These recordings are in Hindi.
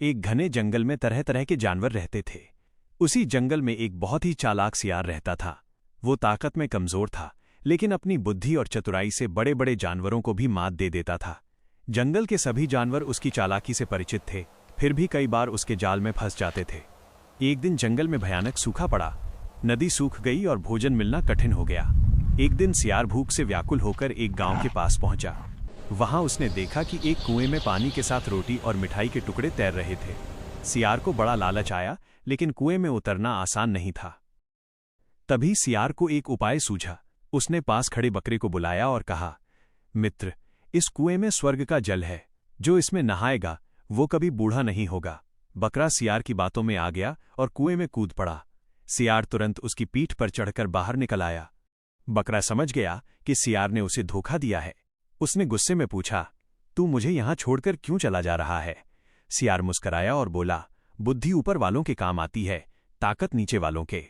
एक घने जंगल में तरह तरह के जानवर रहते थे। उसी जंगल में एक बहुत ही चालाक सियार रहता था। वो ताकत में कमजोर था, लेकिन अपनी बुद्धि और चतुराई से बड़े बड़े जानवरों को भी मात दे देता था। जंगल के सभी जानवर उसकी चालाकी से परिचित थे, फिर भी कई बार उसके जाल में फंस जाते थे। एक दिन जंगल में भयानक सूखा पड़ा। नदी सूख गई और भोजन मिलना कठिन हो गया। एक दिन सियार भूख से व्याकुल होकर एक गांव के पास पहुंचा। वहां उसने देखा कि एक कुएं में पानी के साथ रोटी और मिठाई के टुकड़े तैर रहे थे। सियार को बड़ा लालच आया, लेकिन कुएं में उतरना आसान नहीं था। तभी सियार को एक उपाय सूझा। उसने पास खड़े बकरे को बुलाया और कहा, मित्र, इस कुएं में स्वर्ग का जल है। जो इसमें नहाएगा वो कभी बूढ़ा नहीं होगा। बकरा सियार की बातों में आ गया और कुएं में कूद पड़ा। सियार तुरंत उसकी पीठ पर चढ़कर बाहर निकल आया। बकरा समझ गया कि सियार ने उसे धोखा दिया है। उसने गुस्से में पूछा, तू मुझे यहां छोड़कर क्यों चला जा रहा है? सियार मुस्कराया और बोला, बुद्धि ऊपर वालों के काम आती है, ताकत नीचे वालों के।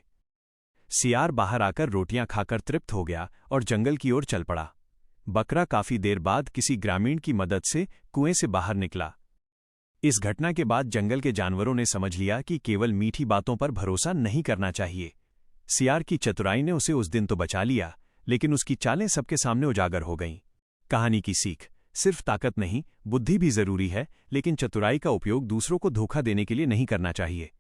सियार बाहर आकर रोटियां खाकर तृप्त हो गया और जंगल की ओर चल पड़ा। बकरा काफी देर बाद किसी ग्रामीण की मदद से कुएं से बाहर निकला। इस घटना के बाद जंगल के जानवरों ने समझ लिया कि केवल मीठी बातों पर भरोसा नहीं करना चाहिए। सियार की चतुराई ने उसे उस दिन तो बचा लिया, लेकिन उसकी चालें सबके सामने उजागर हो गईं। कहानी की सीख, सिर्फ ताकत नहीं, बुद्धि भी जरूरी है, लेकिन चतुराई का उपयोग दूसरों को धोखा देने के लिए नहीं करना चाहिए।